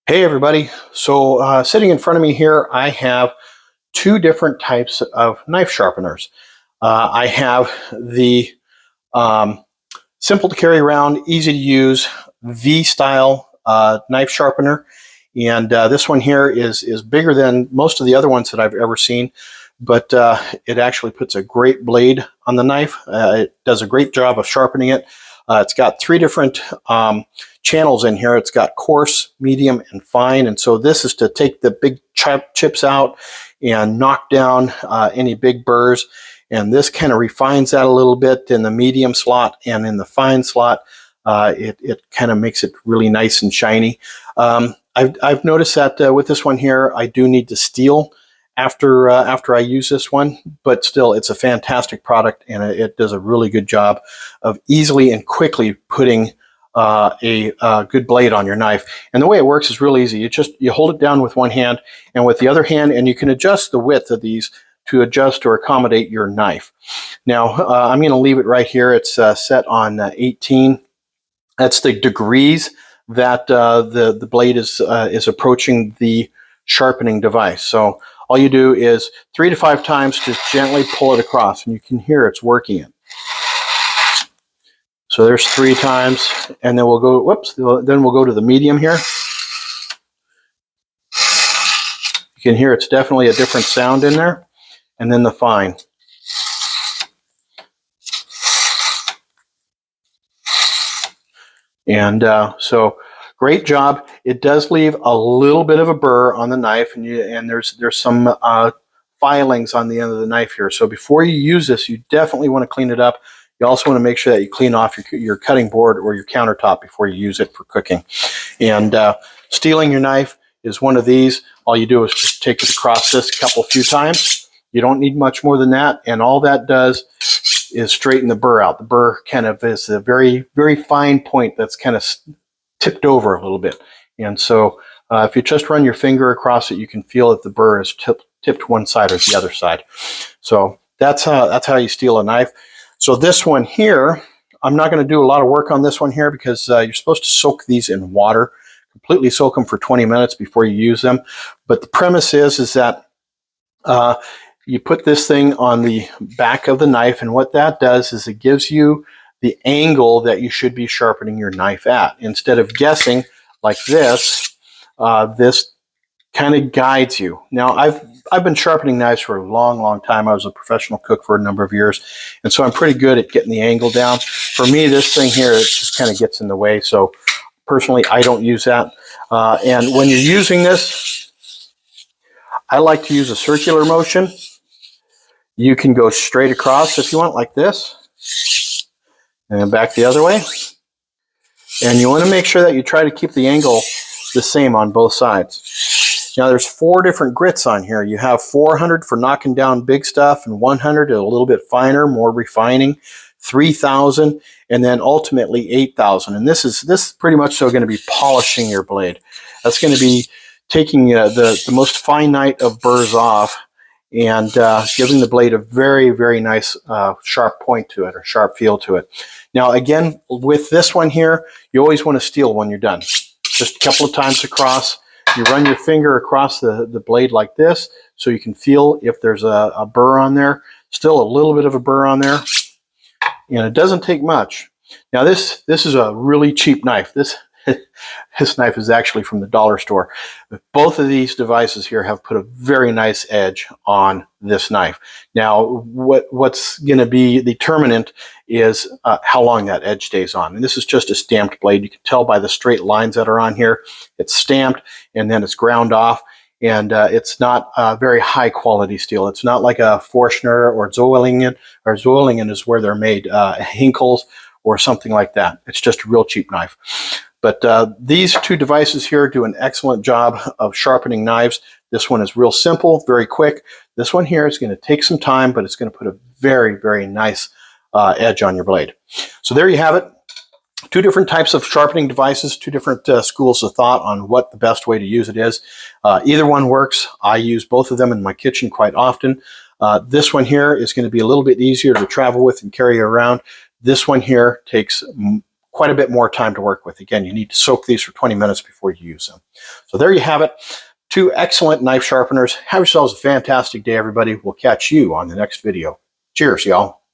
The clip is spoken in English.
Hey everybody, so sitting in front of me here I have two different types of knife sharpeners. I have the um, simple to carry around, easy to use V-style knife sharpener, and this one here is bigger than most of the other ones that I've ever seen, but it actually puts a great blade on the knife. It does a great job of sharpening it. It's got three different channels in here. It's got coarse, medium, and fine, and so this is to take the big chips out and knock down any big burrs. And this kind of refines that a little bit in the medium slot, and in the fine slot, it kind of makes it really nice and shiny. I've noticed that with this one here, I do need to steel after I use this one, but still, it's a fantastic product, and it does a really good job of easily and quickly putting a good blade on your knife. And the way it works is real easy. You hold it down with one hand, and with the other hand, and you can adjust the width of these to adjust or accommodate your knife. Now, I'm going to leave it right here. It's set on 18. That's the degrees that the blade is approaching the sharpening device. So all you do is 3 to 5 times, just gently pull it across, and you can hear it's working it. So there's 3 times, and then we'll go, then we'll go to the medium here. You can hear it's definitely a different sound in there. And then the fine. And so great job. It does leave a little bit of a burr on the knife, and there's some filings on the end of the knife here. So before you use this, you definitely want to clean it up. You also want to make sure that you clean off your cutting board or your countertop before you use it for cooking. And steeling your knife is one of these. All you do is just take it across this a few times. You don't need much more than that, and all that does is straighten the burr out. The burr kind of is a very, very fine point that's kind of tipped over a little bit. And so if you just run your finger across it, you can feel that the burr is tipped one side or the other side. So that's how you steel a knife. So this one here, I'm not going to do a lot of work on this one here because you're supposed to soak these in water, completely soak them for 20 minutes before you use them. But the premise is that you put this thing on the back of the knife, and what that does is it gives you the angle that you should be sharpening your knife at. Instead of guessing like this, this kind of guides you. Now, I've been sharpening knives for a long, long time. I was a professional cook for a number of years, and so I'm pretty good at getting the angle down. For me, this thing here, it just kind of gets in the way, so personally, I don't use that. And when you're using this, I like to use a circular motion. You can go straight across if you want, like this, and then back the other way. And you want to make sure that you try to keep the angle the same on both sides. Now, there's 4 different grits on here. You have 400 for knocking down big stuff, and 100 a little bit finer, more refining, 3,000, and then ultimately 8,000. And this is pretty much so going to be polishing your blade. That's going to be taking the most finite of burrs off and giving the blade a very, very nice sharp point to it, or sharp feel to it. Now, again, with this one here, you always want to steel when you're done. Just a couple of times across. You run your finger across the blade like this, so you can feel if there's a burr on there. Still a little bit of a burr on there, and it doesn't take much. Now, this is a really cheap knife. This knife is actually from the dollar store. Both of these devices here have put a very nice edge on this knife. Now, what's going to be determinant is how long that edge stays on. And this is just a stamped blade. You can tell by the straight lines that are on here. It's stamped, and then it's ground off. And it's not very high quality steel. It's not like a Forstner or Zollingen. Or Zollingen is where they're made, Hinkels or something like that. It's just a real cheap knife. But these two devices here do an excellent job of sharpening knives. This one is real simple, very quick. This one here is going to take some time, but it's going to put a very, very nice edge on your blade. So there you have it. 2 different types of sharpening devices, 2 different schools of thought on what the best way to use it is. Either one works. I use both of them in my kitchen quite often. This one here is going to be a little bit easier to travel with and carry around. This one here takes quite a bit more time to work with. Again, you need to soak these for 20 minutes before you use them. So there you have it. 2 excellent knife sharpeners. Have yourselves a fantastic day, everybody. We'll catch you on the next video. Cheers, y'all.